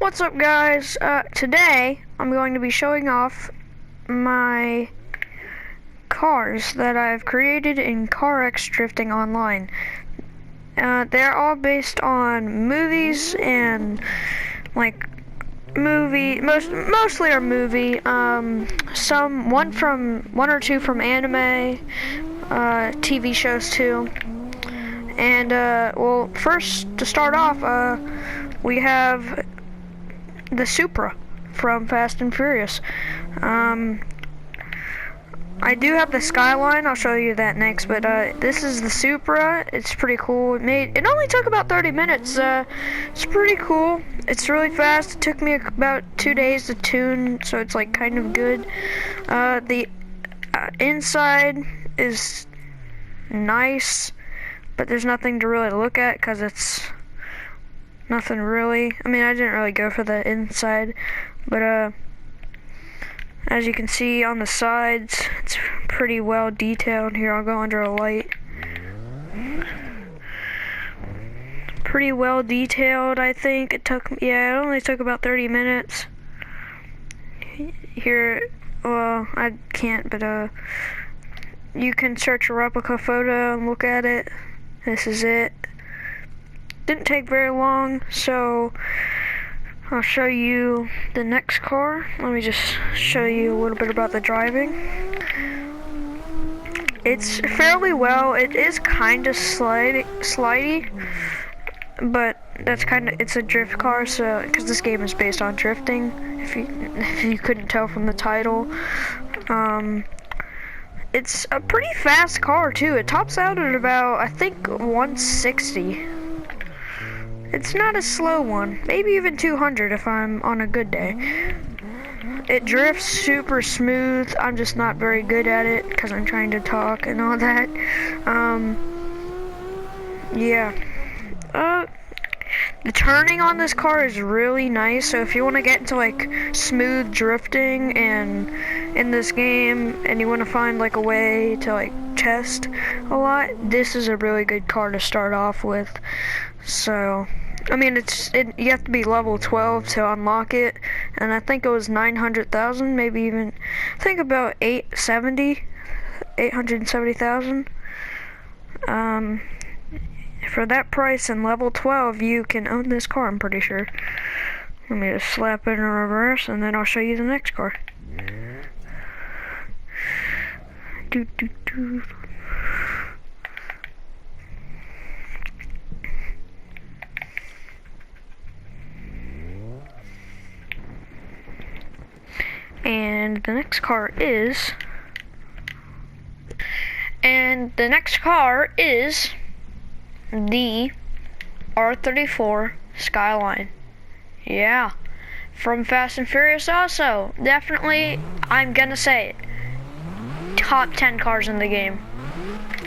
What's up, guys? Today I'm going to be showing off my cars that I've created in Carx drifting online. They're all based on movies and mostly are movie. One or two from anime, TV shows too. And well, first to start off, we have the Supra from Fast and Furious. I do have the Skyline, I'll show you that next, but this is the Supra. It's pretty cool. It only took about 30 minutes. It's pretty cool. It's really fast. It took me about 2 days to tune, so it's like kind of good. The inside is nice, but there's nothing to really look at because it's nothing really. I mean, I didn't really go for the inside, but as you can see on the sides, it's pretty well detailed. Here, I'll go under a light. Pretty well detailed, I think. It only took about 30 minutes. Here, well, I can't, but you can search a replica photo and look at it. This is it. Didn't take very long, so I'll show you the next car. Let me just show you a little bit about the driving. It's fairly well. It is kind of slidey, but it's a drift car, so because this game is based on drifting, if you couldn't tell from the title. It's a pretty fast car too. It tops out at about, I think, 160. It's not a slow one, maybe even 200 if I'm on a good day. It drifts super smooth. I'm just not very good at it because I'm trying to talk and all that. Yeah. The turning on this car is really nice, so if you want to get into like smooth drifting and in this game and you want to find like a way to like test a lot, this is a really good car to start off with. So I mean, you have to be level 12 to unlock it, and I think it was 900,000, maybe even, I think about 870,000. For that price and level 12, you can own this car, I'm pretty sure. Let me just slap it in reverse, and then I'll show you the next car. And the next car is the R34 Skyline. Yeah, from Fast and Furious also. Definitely, I'm gonna say it, top 10 cars in the game.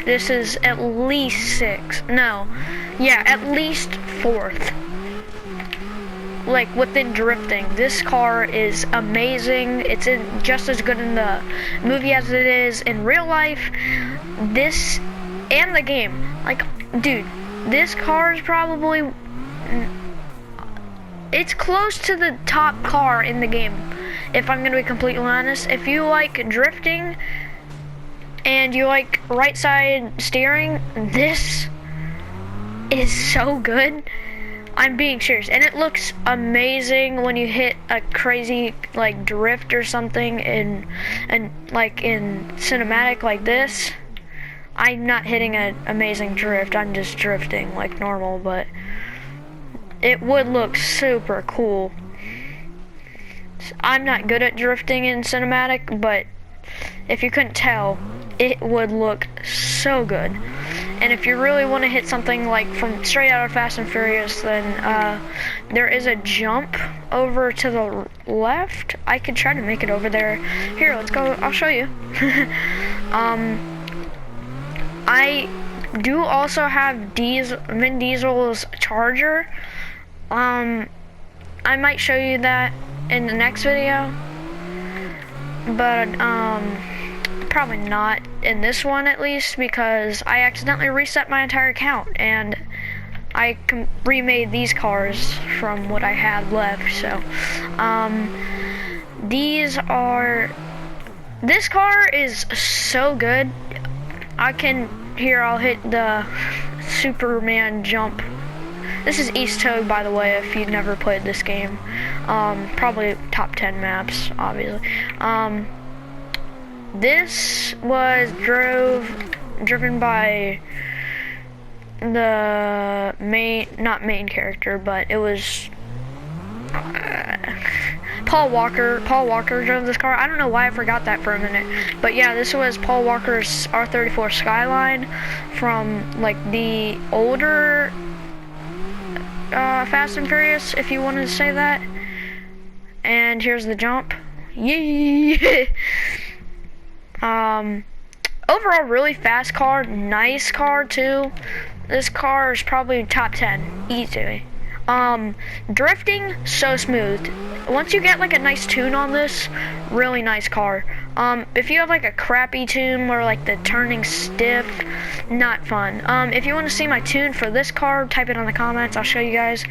This is at least at least 4th. Like within drifting. This car is amazing. It's just as good in the movie as it is in real life. This and the game. Like, dude, this car is probably, it's close to the top car in the game, if I'm gonna be completely honest. If you like drifting and you like right side steering, this is so good. I'm being serious, and it looks amazing when you hit a crazy like drift or something and like in cinematic like this. I'm not hitting an amazing drift, I'm just drifting like normal, but it would look super cool. I'm not good at drifting in cinematic, but if you couldn't tell, it would look so good. And if you really want to hit something like from straight out of Fast and Furious, then there is a jump over to the left. I could try to make it over there. Here, let's go. I'll show you. I do also have Vin Diesel's Charger. I might show you that in the next video, but probably not in this one, at least, because I accidentally reset my entire account, and I remade these cars from what I had left. So, this car is so good. I'll hit the Superman jump. This is East Toad, by the way, if you've never played this game. Probably top 10 maps, obviously. This was driven by the not main character, but it was Paul Walker. Paul Walker drove this car. I don't know why I forgot that for a minute. But yeah, this was Paul Walker's R34 Skyline from like the older Fast and Furious, if you wanted to say that. And here's the jump. Yee! Overall, really fast car, nice car too. This car is probably top 10, easily. Drifting, so smooth. Once you get like a nice tune on this, really nice car. If you have like a crappy tune where like the turning stiff, not fun. If you want to see my tune for this car, type it in the comments, I'll show you guys.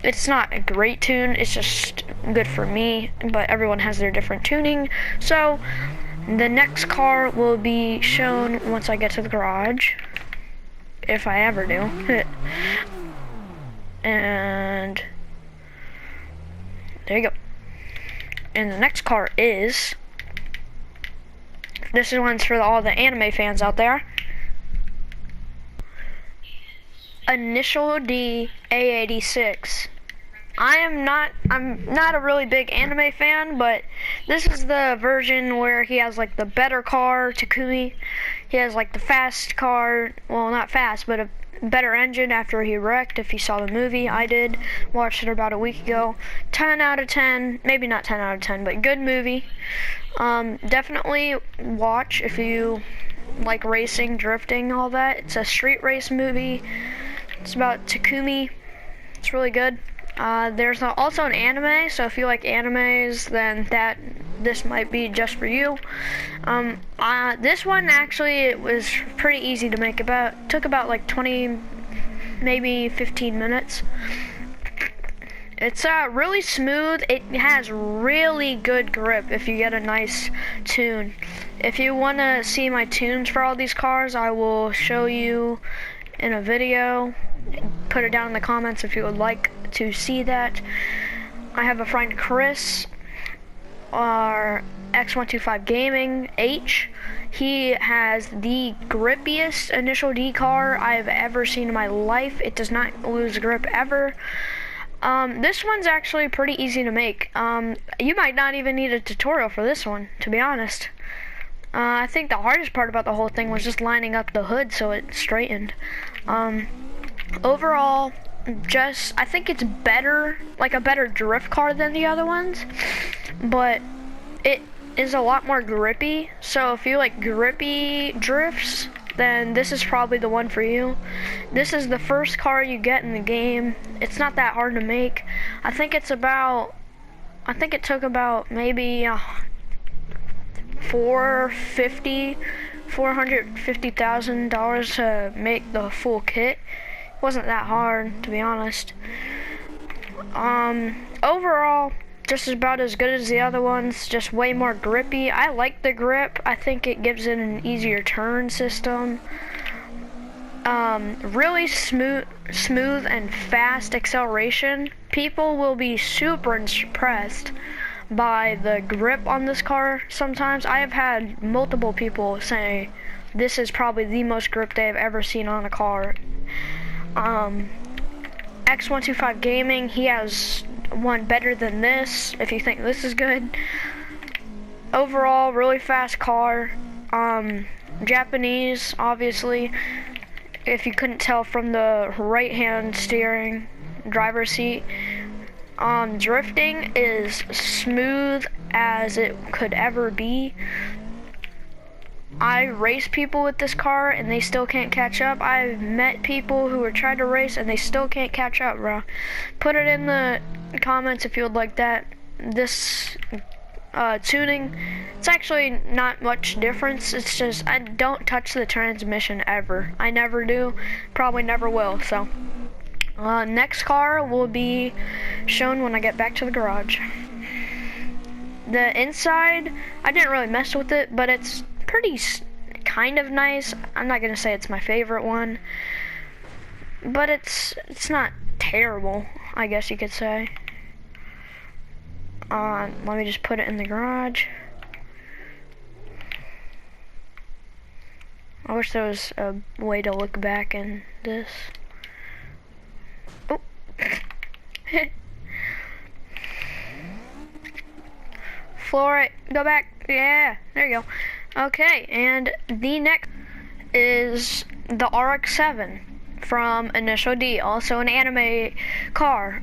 It's not a great tune, it's just good for me, but everyone has their different tuning. So, the next car will be shown once I get to the garage, if I ever do. And there you go. And the next car is, this is one's for all the anime fans out there. Initial D ae86. I'm not a really big anime fan, but this is the version where he has like the better car, Takumi. He has like the fast car, well, not fast, but a better engine after he wrecked. If you saw the movie, I did. Watched it about a week ago. 10 out of 10, maybe not 10 out of 10, but good movie. Definitely watch if you like racing, drifting, all that. It's a street race movie. It's about Takumi. It's really good. There's also an anime, so if you like animes, then this might be just for you. This one actually, it was pretty easy to make. Took about like 20, maybe 15 minutes. It's really smooth. It has really good grip if you get a nice tune. If you want to see my tunes for all these cars, I will show you in a video. Put it down in the comments if you would like to see that. I have a friend, Chris, our X125 Gaming H. He has the grippiest initial D car I've ever seen in my life. It does not lose grip ever. This one's actually pretty easy to make. You might not even need a tutorial for this one, to be honest. I think the hardest part about the whole thing was just lining up the hood so it straightened. Overall, I think it's better, like a better drift car than the other ones, but it is a lot more grippy. So if you like grippy drifts, then this is probably the one for you. This is the first car you get in the game. It's not that hard to make. I think it took about maybe $450,000 to make the full kit. It wasn't that hard, to be honest. Overall, just about as good as the other ones, just way more grippy. I like the grip. I think it gives it an easier turn system. Really smooth and fast acceleration. People will be super impressed by the grip on this car sometimes. I have had multiple people say this is probably the most grip they've ever seen on a car. X125 Gaming, he has one better than this, if you think this is good. Overall, really fast car. Japanese, obviously, if you couldn't tell from the right hand steering driver's seat. Drifting is smooth as it could ever be. I race people with this car and they still can't catch up. I've met people who are trying to race and they still can't catch up, bro. Put it in the comments if you would like that. This tuning. It's actually not much difference. It's just I don't touch the transmission ever. I never do, probably never will. So next car will be shown when I get back to the garage. The inside, I didn't really mess with it, but it's pretty kind of nice. I'm not gonna say it's my favorite one, but it's not terrible, I guess you could say. Let me just put it in the garage. I wish there was a way to look back in this. Oh. Floor it, go back. Yeah, there you go. Okay, and the next is the RX7 from Initial D, also an anime car.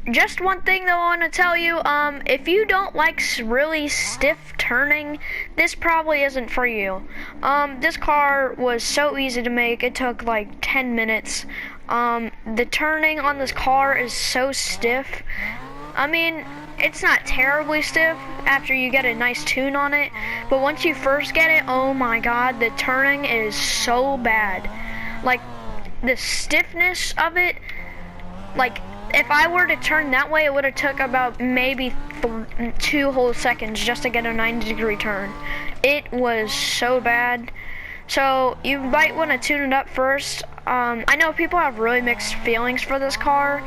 Just one thing though I want to tell you, if you don't like really stiff turning, this probably isn't for you. This car was so easy to make, it took like 10 minutes. The turning on this car is so stiff. I mean, it's not terribly stiff after you get a nice tune on it, but once you first get it, oh my god, the turning is so bad. Like, the stiffness of it, like, if I were to turn that way, it would have took about maybe 2 whole seconds just to get a 90-degree turn. It was so bad. So you might want to tune it up first. I know people have really mixed feelings for this car.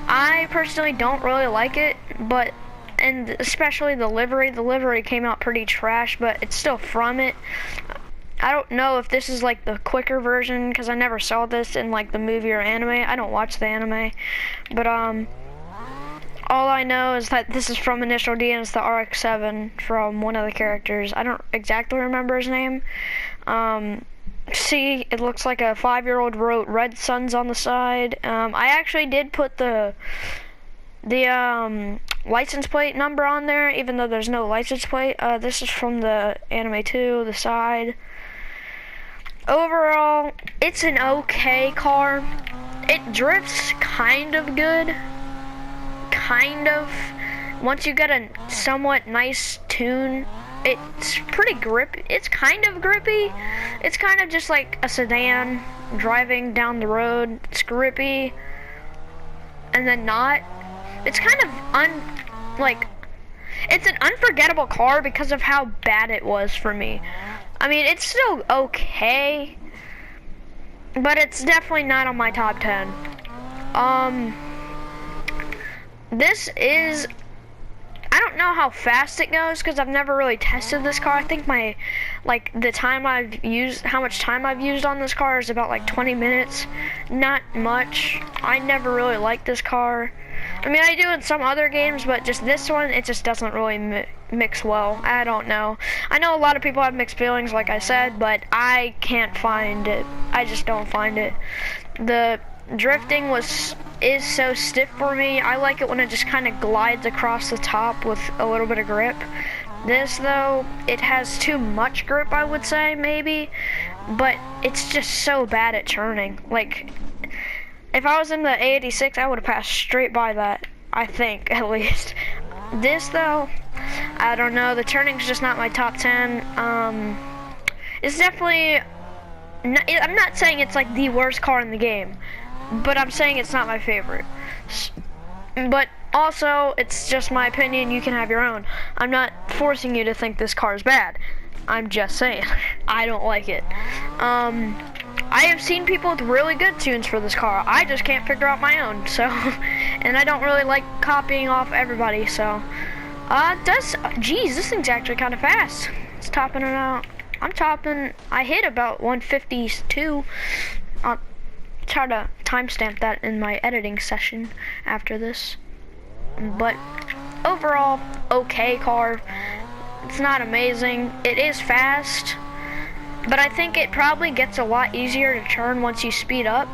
I personally don't really like it, but, and especially the livery. The livery came out pretty trash, but it's still from it. I don't know if this is like the quicker version, because I never saw this in like the movie or anime. I don't watch the anime, but all I know is that this is from Initial D and it's the RX7 from one of the characters. I don't exactly remember his name. See, it looks like a 5-year-old wrote Red Suns on the side. I actually did put the license plate number on there, even though there's no license plate. This is from the anime too, the side. Overall, it's an okay car. It drifts kind of good. Kind of. Once you get a somewhat nice tune, it's pretty grippy. It's kind of grippy. It's kind of just like a sedan driving down the road. It's grippy. And then not. It's kind of it's an unforgettable car because of how bad it was for me. I mean, it's still okay, but it's definitely not on my top 10. This is, I don't know how fast it goes because I've never really tested this car. I think the time I've used, how much time I've used on this car is about like 20 minutes. Not much. I never really liked this car. I mean, I do in some other games, but just this one, it just doesn't really mix well. I don't know. I know a lot of people have mixed feelings, like I said, but I can't find it. I just don't find it. The drifting is so stiff for me. I like it when it just kind of glides across the top with a little bit of grip. This, though, it has too much grip, I would say, maybe, but it's just so bad at turning. Like, if I was in the ae86, I would have passed straight by that, I think, at least. This, though, I don't know. The turning's just not my top 10. It's definitely, I'm not saying it's like the worst car in the game, but I'm saying it's not my favorite. But also, it's just my opinion. You can have your own. I'm not forcing you to think this car is bad. I'm just saying, I don't like it. I have seen people with really good tunes for this car. I just can't figure out my own, so, and I don't really like copying off everybody, so. Geez, this thing's actually kind of fast. It's topping it out. I hit about 152. I'll try to timestamp that in my editing session after this. But overall, okay car. It's not amazing. It is fast. But I think it probably gets a lot easier to turn once you speed up.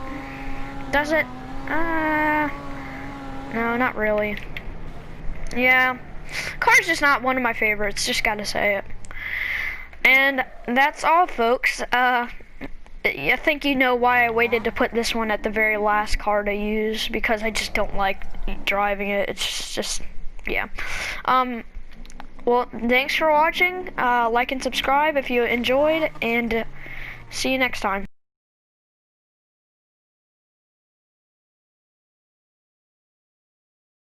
Does it? No, not really. Yeah, car's just not one of my favorites, just gotta say it. And that's all, folks. I think you know why I waited to put this one at the very last car to use, because I just don't like driving it. It's just, yeah. Well, thanks for watching. Like and subscribe if you enjoyed, and see you next time.